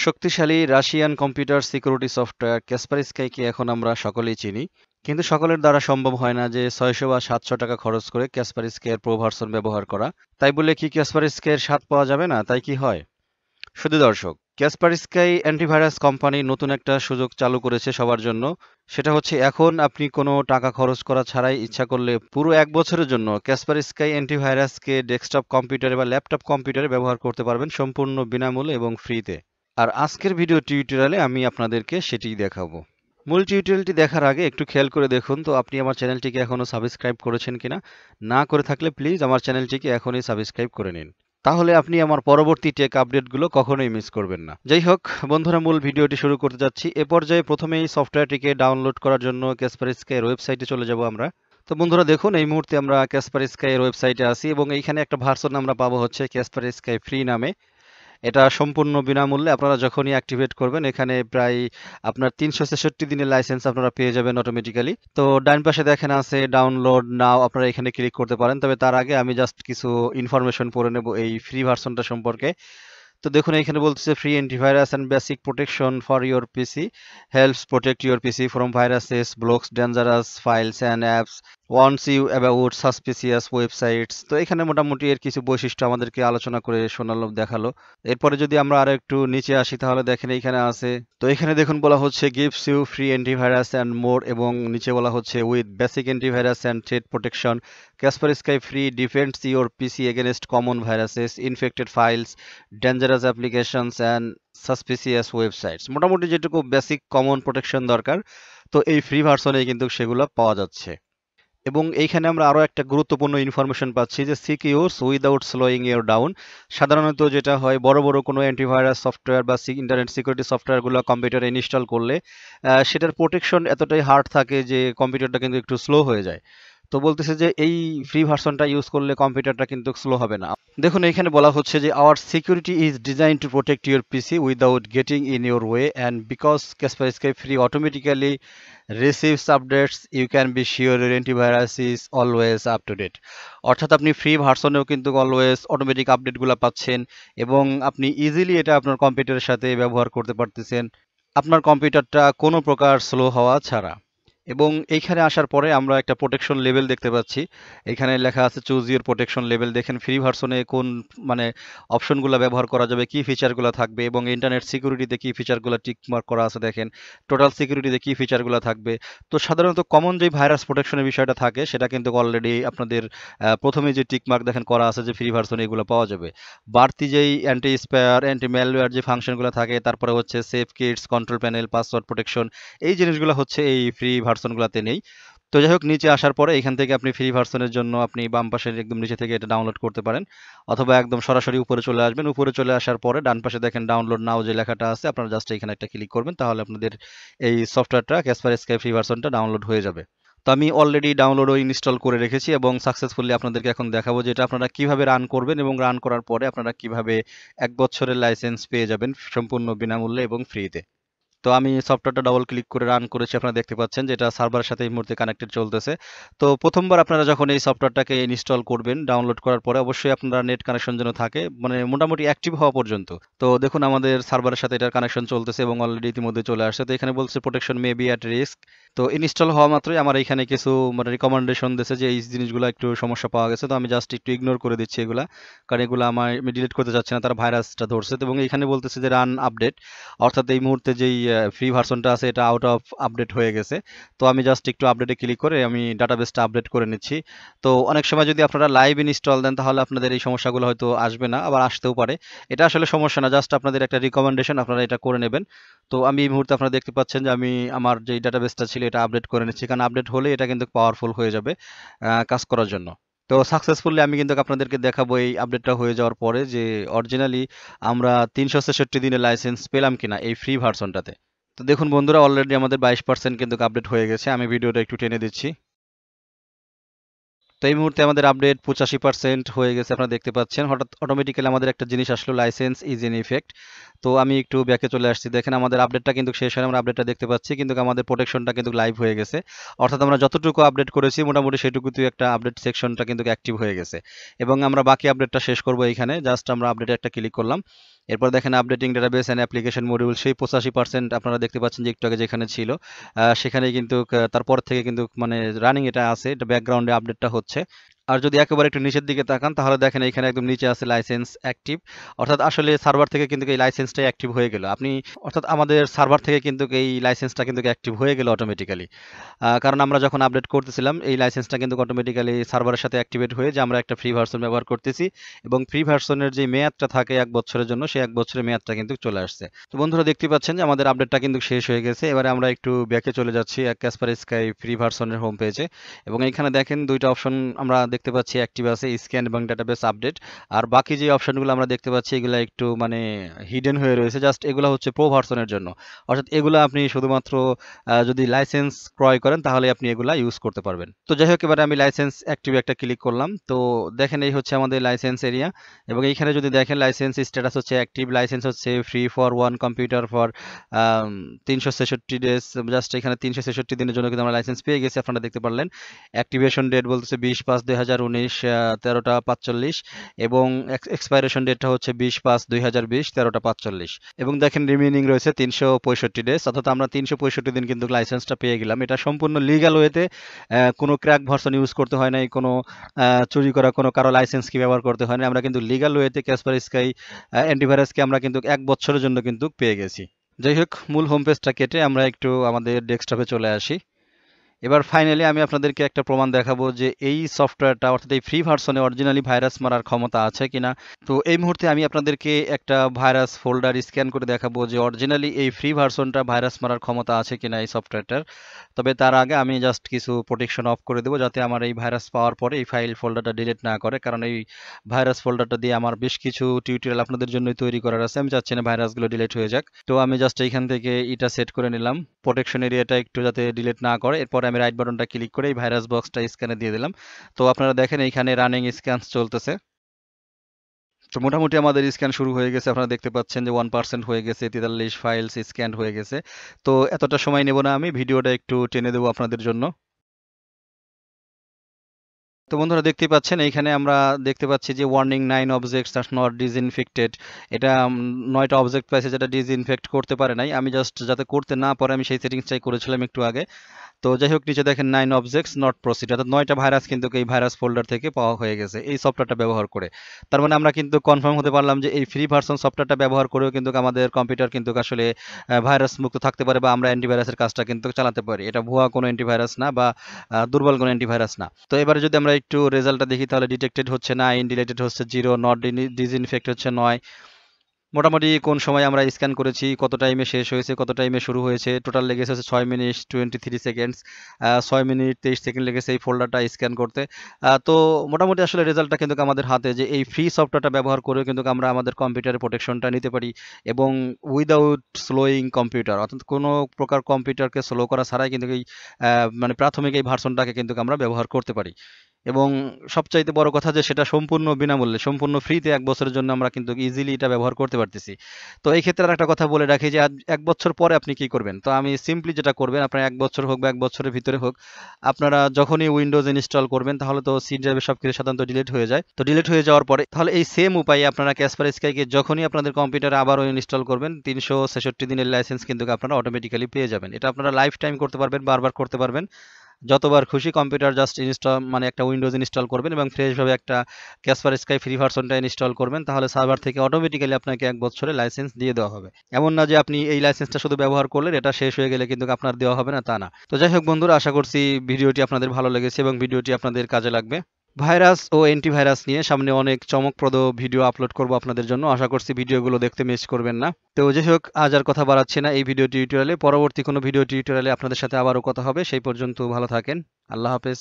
শক্তিশালী Russian computer security software কাসপারস্কাইকে এখন আমরা সকলেই চিনি। কিন্তু সকলের দ্বারা সম্ভব হয় না যে ৬০০ বা ৭০০ টাকা খরচ করে কাসপারস্কাইয়ের প্রো ভার্সন ব্যবহার করা। তাই বলে কি কাসপারস্কাইয়ের স্বাদ পাওয়া যাবে না? তাই কি হয়? শুধু দর্শক, কাসপারস্কাই অ্যান্টিভাইরাস কোম্পানি নতুন একটা সুযোগ চালু করেছে সবার জন্য। সেটা হচ্ছে এখন আপনি কোনো টাকা খরচ করা ছাড়াই ইচ্ছা করলে পুরো ১ বছরের জন্য কাসপারস্কাই অ্যান্টিভাইরাসকে ডেস্কটপ কম্পিউটারে বা ল্যাপটপ কম্পিউটারে ব্যবহার করতে পারবেন সম্পূর্ণ বিনামূল্যে এবং ফ্রিতে। আর আজকের ভিডিও টিউটোরিয়ালে আমি আপনাদেরকে সেটিই দেখাবো। মূল টিউটোরিয়ালটি দেখার আগে একটু খেয়াল করে দেখুন তো আপনি আমার চ্যানেলটিকে এখনো সাবস্ক্রাইব করেছেন কিনা। না করে থাকলে প্লিজ আমার চ্যানেলটিকে এখনই সাবস্ক্রাইব করে নিন। তাহলে আপনি আমার পরবর্তী টেক আপডেটগুলো কখনোই মিস করবেন না। যাই হোক বন্ধুরা, মূল ভিডিওটি শুরু করতে যাচ্ছি। এ পর্যায়ে প্রথমেই সফটওয়্যারটিকে ডাউনলোড করার জন্য কাসপারস্কাইয়ের ওয়েবসাইটে চলে যাব আমরা। তো বন্ধুরা দেখুন, এই মুহূর্তে আমরা কাসপারস্কাইয়ের ওয়েবসাইটে আছি এবং এইখানে একটা ভার্সন আমরা পাবো হচ্ছে কাসপারস্কাই ফ্রি নামে। এটা সম্পূর্ণ বিনামূল্যে আপনারা যখনই অ্যাক্টিভেট করবেন এখানে প্রায় আপনার ৩৬৬ দিনের লাইসেন্স আপনারা পেয়ে যাবেন অটোমেটিক্যালি। তো ডান পাশে দেখেন আছে ডাউনলোড নাও, আপনারা এখানে ক্লিক করতে পারেন। তবে তার আগে আমি জাস্ট কিছু ইনফরমেশন পড়ে নেব এই ফ্রি ভার্সনটা সম্পর্কে। তো দেখুন এখানে বলতেছে free antivirus and basic protection for your PC helps protect your PC from viruses blocks dangerous files and apps warns you about suspicious websites. তো এখানে মোটামুটি এর কিছু বৈশিষ্ট্য আমাদেরকে আলোচনা করে শোনালো, দেখালো। এরপরে যদি আমরা আরো একটু নিচে আসি তাহলে দেখেন এইখানে আছে। তো এখানে দেখুন বলা হচ্ছে gives you free antivirus and more, এবং নিচে বলা হচ্ছে with basic antivirus and threat protection Kaspersky free defends your PC against common viruses infected files dangerous applications and suspicious websites. মোটামুটি যেটুকু বেসিক কমন প্রোটেকশন দরকার, তো এই ফ্রি ভার্সনে কিন্তু সেগুলো পাওয়া যাচ্ছে। এবং এইখানে আমরা আরো একটা গুরুত্বপূর্ণ ইনফরমেশন পাচ্ছি যে সিকিউরস উইদাউট স্লোয়িং ইউর ডাউন। সাধারণত যেটা হয় বড় বড় কোনো অ্যান্টিভাইরাস সফটওয়্যার বা ইন্টারনেট সিকিউরিটি সফটওয়্যারগুলো কম্পিউটারে ইনস্টল করলে সেটার প্রোটেকশন এতটাই হার্ড থাকে যে কম্পিউটারটা কিন্তু একটু স্লো হয়ে যায়। তো বলতেছে যে এই ফ্রি ভার্সনটা ইউজ করলে কম্পিউটারটা কিন্তু স্লো হবে না। দেখুন এখানে বলা হচ্ছে যে our security is design to protect your PC without getting in your way and because Kaspersky free automatically receives updates you can be sure your antivirus is always up to date। অর্থাৎ আপনি free ভার্সনেও কিন্তু always automatic আপডেটগুলো পাচ্ছেন এবং আপনি easily এটা আপনার কম্পিউটারের সাথে ব্যবহার করতে পারতেছেন আপনার কম্পিউটারটা কোনো প্রকার স্লো হওয়া ছাড়া। এবং এইখানে আসার পরে আমরা একটা প্রোটেকশন লেভেল দেখতে পাচ্ছি। এখানে লেখা আছে চুজ ইউর প্রোটেকশন লেভেল। দেখেন ফ্রি ভার্সনে কোন মানে অপশনগুলো ব্যবহার করা যাবে, কি ফিচারগুলো থাকবে এবং ইন্টারনেট সিকিউরিটিতে কি ফিচারগুলো টিক মার্ক করা আছে দেখেন। টোটাল সিকিউরিটিতে কি ফিচারগুলো থাকবে। তো সাধারণত কমন যে ভাইরাস প্রোটেকশনের বিষয়টা থাকে সেটা কিন্তু অলরেডি আপনাদের প্রথমে যে টিক মার্ক দেখেন করা আছে যে ফ্রি ভার্সনে এগুলো পাওয়া যাবে। বাড়তি যেই অ্যান্টি স্প্যার অ্যান্টি ম্যালওয়্যার যে ফাংশনগুলো থাকে, তারপরে হচ্ছে safe kids control panel password protection, এই জিনিসগুলো হচ্ছে এই ফ্রি ভার্সনগুলোতে নেই। তো যাই হোক, নিচে আসার পরে এখান থেকে আপনি ফ্রি ভার্সনের জন্য আপনি বাম পাশের একদম নিচে থেকে এটা ডাউনলোড করতে পারেন, অথবা একদম সরাসরি উপরে চলে আসবেন। উপরে চলে আসার পরে ডান পাশে দেখেন ডাউনলোড নাও যে লেখাটা আছে, আপনারা জাস্ট এখানে একটা ক্লিক করবেন, তাহলে আপনাদের এই সফটওয়্যারটা কাসপারস্কাই ফ্রি ভার্সনটা ডাউনলোড হয়ে যাবে। তো আমি অলরেডি ডাউনলোড ও ইনস্টল করে রেখেছি এবং সাকসেসফুলি আপনাদেরকে এখন দেখাবো যে এটা আপনারা কিভাবে রান করবেন এবং রান করার পরে আপনারা কিভাবে ১ বছরের লাইসেন্স পেয়ে যাবেন সম্পূর্ণ বিনামূল্যে এবং ফ্রিতে। তো আমি সফটওয়্যারটা ডাবল ক্লিক করে রান করেছি, আপনারা দেখতে পাচ্ছেন যে এটা সার্ভারের সাথে এই মুহূর্তে কানেক্টেড চলতেছে। তো প্রথমবার আপনারা যখন এই সফটওয়্যারটাকে ইনস্টল করবেন ডাউনলোড করার পরে অবশ্যই আপনারা নেট কানেকশন যেন থাকে, মানে মোটামুটি অ্যাক্টিভ হওয়া পর্যন্ত। তো দেখুন আমাদের সার্ভারের সাথে এটার কানেকশন চলতেছে এবং অলরেডি ইতিমধ্যে চলে আসছে। তো এখানে বলছে protection may be at risk. তো ইনস্টল হওয়া মাত্রই আমার এখানে কিছু মানে রিকমেন্ডেশন দিয়েছে যে এই জিনিসগুলো একটু সমস্যা পাওয়া গেছে। তো আমি জাস্ট একটু ইগনোর করে দিচ্ছি এগুলা, কারণ এগুলো আমি ডিলিট করতে চাচ্ছি না, তারা ভাইরাসটা ধরছে। এবং এখানে বলতেছে যে রান আপডেট, অর্থাৎ এই মুহূর্তে যেই ফ্রি ভার্সনটা আছে এটা আউট অফ আপডেট হয়ে গেছে। তো আমি জাস্ট একটু আপডেটে ক্লিক করে আমি ডাটাবেসটা আপডেট করে নিচ্ছি। তো অনেক সময় যদি আপনারা লাইভ ইনস্টল দেন তাহলে আপনাদের এই সমস্যাগুলো হয়তো আসবে না, আবার আসতেও পারে। এটা আসলে সমস্যা না, জাস্ট আপনাদের একটা রিকমেন্ডেশন, আপনারা এটা করে নেবেন। তো আমি এই মুহূর্তে আপনারা দেখতে পাচ্ছেন যে আমি আমার যে ডাটাবেসটা ছিল এটা আপডেট করে নিচ্ছি, কারণ আপডেট হলে এটা কিন্তু পাওয়ারফুল হয়ে যাবে কাজ করার জন্য। তো সাকসেসফুলি আমি কিন্তু আপনাদেরকে দেখাবো এই আপডেটটা হয়ে যাওয়ার পরে যে অরিজিনালি আমরা ৩৬৬ দিনের লাইসেন্স পেলাম কিনা এই ফ্রি ভার্সনটাতে। তো দেখুন বন্ধুরা, অলরেডি আমাদের 22% কিন্তু আপডেট হয়ে গেছে। আমি ভিডিওটা একটু টেনে দিচ্ছি। তো এই মুহূর্তে আমাদের আপডেট 85% হয়ে গেছে, আপনারা দেখতে পাচ্ছেন। হঠাৎ অটোমেটিক্যালি আমাদের একটা জিনিস আসলো, লাইসেন্স ইজ ইন ইফেক্ট। তো আমি একটু ব্যাকে চলে আসছি, দেখেন আমাদের আপডেটটা কিন্তু শেষ হয়, আমরা আপডেটটা দেখতে পাচ্ছি, কিন্তু আমাদের প্রোটেকশনটা কিন্তু লাইভ হয়ে গেছে। অর্থাৎ আমরা যতটুকু আপডেট করেছি মোটামুটি সেটুকুতেই একটা আপডেট সেকশনটা কিন্তু অ্যাক্টিভ হয়ে গেছে, এবং আমরা বাকি আপডেটটা শেষ করব এইখানে। জাস্ট আমরা আপডেটে একটা ক্লিক করলাম, এরপর দেখেন updating database and application module, সেই 85% আপনারা দেখতে পাচ্ছেন যে একটু আগে যেখানে ছিল সেখানে কিন্তু তারপর থেকে কিন্তু মানে রানিং এটা আছে, এটা ব্যাকগ্রাউন্ডে আপডেটটা হচ্ছে। আর যদি একেবারে একটু নিচের দিকে তাকান তাহলে দেখেন এখানে একদম নিচে আছে লাইসেন্স অ্যাক্টিভ, অর্থাৎ আসলে সার্ভার থেকে কিন্তু এই লাইসেন্সটাই অ্যাক্টিভ হয়ে গেল। আপনি অর্থাৎ আমাদের সার্ভার থেকে কিন্তু এই লাইসেন্সটা কিন্তু অ্যাক্টিভ হয়ে গেল অটোমেটিক্যালি, কারণ আমরা যখন আপডেট করতেছিলাম এই লাইসেন্সটা কিন্তু অটোমেটিক্যালি সার্ভারের সাথে অ্যাক্টিভেট হয়ে যে আমরা একটা ফ্রি ভার্সন ব্যবহার করতেছি, এবং ফ্রি ভার্সনের যে মেয়াদটা থাকে 1 বছরের জন্য, সেই 1 বছরের মেয়াদটা কিন্তু চলে আসছে। তো বন্ধুরা দেখতে পাচ্ছেন যে আমাদের আপডেটটা কিন্তু শেষ হয়ে গেছে। এবারে আমরা একটু ব্যাকে চলে যাচ্ছি কাসপারস্কাই ফ্রি ভার্সনের হোম পেজে, এবং এখানে দেখেন দুইটা অপশন আমরা দেখতে পাচ্ছি অ্যাক্টিভ আছে, স্ক্যান এবং ডাটাবেস আপডেট। আর বাকি যে অপশনগুলো আমরা দেখতে পাচ্ছি এগুলো একটু মানে হিডেন হয়ে রয়েছে, জাস্ট এগুলো হচ্ছে প্রো ভার্সনের জন্য, অর্থাৎ এগুলো আপনি শুধুমাত্র যদি লাইসেন্স ক্রয় করেন তাহলে আপনি এগুলা ইউজ করতে পারবেন। তো যাই হোক, এবারে আমি লাইসেন্স অ্যাক্টিভ একটা ক্লিক করলাম, তো দেখেন এই হচ্ছে আমাদের লাইসেন্স এরিয়া, এবং এইখানে যদি দেখেন লাইসেন্স স্ট্যাটাস হচ্ছে অ্যাক্টিভ, লাইসেন্স হচ্ছে free for one computer for 366 days, just এখানে 366 দিনের জন্য কিন্তু আমরা লাইসেন্স পেয়ে গেছি, আপনারা দেখতে পারলেন। অ্যাক্টিভেশন ডেট বলতেছে 20/5/2019 13টা 45, এবং এক্সপাইরেশন ডেটটা হচ্ছে 20/5/2020 13টা 45, এবং দেখেন রিমেইনিং রয়েছে 365 ডেজ, অর্থাৎ আমরা 365 দিন কিন্তু লাইসেন্সটা পেয়ে গেলাম। এটা সম্পূর্ণ লিগ্যাল ওয়েতে, কোনো ক্র্যাক ভার্সন ইউজ করতে হয় নাই, কোনো চুরি করা কোনো কারো লাইসেন্স কি ব্যবহার করতে হয় না, আমরা কিন্তু লিগ্যাল ওয়েতে কাসপারস্কাই অ্যান্টিভাইরাসকে আমরা কিন্তু 1 বছরের জন্য কিন্তু পেয়ে গেছি। যাই হোক, মূল হোম পেজটা কেটে আমরা একটু আমাদের ডেস্কটপে চলে আসি। এবার ফাইনালি আমি আপনাদেরকে একটা প্রমাণ দেখাবো যে এই সফটওয়্যারটা অর্থাৎ এই ফ্রি ভার্সনে অরিজিনালি ভাইরাস মারার ক্ষমতা আছে কিনা। তো এই মুহূর্তে আমি আপনাদেরকে একটা ভাইরাস ফোল্ডার স্ক্যান করে দেখাবো যে অরিজিনালি এই ফ্রি ভার্সনটা ভাইরাস মারার ক্ষমতা আছে কিনা এই সফটওয়্যারটার। তবে তার আগে আমি জাস্ট কিছু প্রোটেকশন অফ করে দেবো, যাতে আমার এই ভাইরাস পাওয়ার পরে এই ফাইল ফোল্ডারটা ডিলিট না করে, কারণ এই ভাইরাস ফোল্ডারটা দিয়ে আমার বেশ কিছু টিউটোরিয়াল আপনাদের জন্যই তৈরি করার আছে, আমি চাচ্ছি না ভাইরাসগুলো ডিলিট হয়ে যাক। তো আমি জাস্ট এইখান থেকে এটা সেট করে নিলাম, প্রোটেকশন এরিয়াটা একটু যাতে ডিলিট না করে। এরপর আমি রাইট বাটনটা ক্লিক করে এই ভাইরাস বক্সটা স্ক্যানে দিয়ে দিলাম। তো আপনারা দেখেন এইখানে রানিং স্ক্যান চলতেছে। তো মোটামুটি আমাদের স্ক্যান শুরু হয়ে গেছে, আপনারা দেখতে পাচ্ছেন যে 1% হয়ে গেছে, 43 ফাইলস স্ক্যান হয়ে গেছে। তো এতটা সময় নেব না, আমি ভিডিওটা একটু টেনে দেবো আপনাদের জন্য। তো বন্ধুরা দেখতে পাচ্ছেন এইখানে আমরা দেখতে পাচ্ছি যে warning 9 objects are not disinfected, এটা 9টা অবজেক্ট পাইছে যেটা ডিসইনফেক্ট করতে পারে নাই। আমি জাস্ট যাতে করতে না পারে আমি সেই সেটিংসটাই করেছিলাম একটু আগে। তো যাই হোক, নিচে দেখেন 9 অবজেক্টস নট প্রসিড, অর্থাৎ 9টা ভাইরাস কিন্তু এই ভাইরাস ফোল্ডার থেকে পাওয়া হয়ে গেছে এই সফটওয়্যারটা ব্যবহার করে। তার মানে আমরা কিন্তু কনফার্ম হতে পারলাম যে এই ফ্রি ভার্সন সফটওয়্যারটা ব্যবহার করেও কিন্তু আমাদের কম্পিউটার কিন্তু আসলে ভাইরাস মুক্ত থাকতে পারে, বা আমরা অ্যান্টিভাইরাসের কাজটা কিন্তু চালাতে পারি। এটা ভুয়া কোনো অ্যান্টিভাইরাস না, বা দুর্বল কোনো অ্যান্টিভাইরাস না। তো এবারে যদি আমরা একটু রেজাল্টটা দেখি তাহলে ডিটেক্টেড হচ্ছে 9, ডিলেটেড হচ্ছে 0, নট ডিসইনফেক্ট হচ্ছে 9। মোটামুটি কোন সময় আমরা স্ক্যান করেছি, কত টাইমে শেষ হয়েছে, কত টাইমে শুরু হয়েছে, টোটাল লেগেছে হচ্ছে 6 মিনিট 23 সেকেন্ডস, 6 মিনিট 23 সেকেন্ড লেগেছে এই ফোল্ডারটা স্ক্যান করতে। তো মোটামুটি আসলে রেজাল্টটা কিন্তু আমাদের হাতে, যে এই ফ্রি সফটওয়্যারটা ব্যবহার করেও কিন্তু আমরা আমাদের কম্পিউটারের প্রোটেকশনটা নিতে পারি, এবং উইদাউট স্লোয়িং কম্পিউটার, অর্থাৎ কোনো প্রকার কম্পিউটারকে স্লো করা ছাড়াই কিন্তু এই মানে প্রাথমিক এই ভার্সনটাকে কিন্তু আমরা ব্যবহার করতে পারি। এবং সবচাইতে বড় কথা যে সেটা সম্পূর্ণ বিনামূল্যে, সম্পূর্ণ ফ্রিতে 1 বছরের জন্য আমরা কিন্তু ইজিলি এটা ব্যবহার করতে পারতেছি। তো এই ক্ষেত্রে আরেকটা কথা বলে রাখি যে 1 বছর পরে আপনি কি করবেন। তো আমি সিম্পলি যেটা করবেন, আপনার 1 বছর হোক বা 1 বছরের ভিতরে হোক, আপনারা যখনই উইন্ডোজ ইনস্টল করবেন তাহলে তো সি ড্রাইভে সবকিছু সাধারণত ডিলিট হয়ে যায়। তো ডিলিট হয়ে যাওয়ার পরে তাহলে এই সেম উপায়ে আপনারা কাসপারস্কাইকে যখনই আপনাদের কম্পিউটারে আবারও ইনস্টল করবেন, 366 দিনের লাইসেন্স কিন্তু আপনারা অটোমেটিক্যালি পেয়ে যাবেন। এটা আপনারা লাইফ টাইম করতে পারবেন, বারবার করতে পারবেন, যতবার খুশি কম্পিউটার জাস্ট ইনস্টল মানে একটা উইন্ডোজ ইনস্টল করবেন এবং ফ্রেশভাবে একটা কাসপারস্কাই ফ্রি ভার্সনটা ইনস্টল করবেন, তাহলে সার্ভার থেকে অটোমেটিক্যালি আপনাকে 1 বছরের লাইসেন্স দিয়ে দেওয়া হবে। এমন না যে আপনি এই লাইসেন্সটা শুধু ব্যবহার করলেন, এটা শেষ হয়ে গেলে কিন্তু আপনার দেওয়া হবে না, তা না। তো যাই হোক বন্ধুরা, আশা করছি ভিডিওটি আপনাদের ভালো লেগেছে এবং ভিডিওটি আপনাদের কাজে লাগবে। ভাইরাস ও অ্যান্টিভাইরাস নিয়ে সামনে অনেক চমকপ্রদ ভিডিও আপলোড করব আপনাদের জন্য, আশা করছি ভিডিওগুলো দেখতে মিস করবেন না। তো যাই হোক, আজ আর কথা বাড়াচ্ছি না এই ভিডিও টিউটোরিয়ালে, পরবর্তী কোনো ভিডিও টিউটোরিয়ালে আপনাদের সাথে আবারও কথা হবে। সেই পর্যন্ত ভালো থাকেন, আল্লাহ হাফেজ।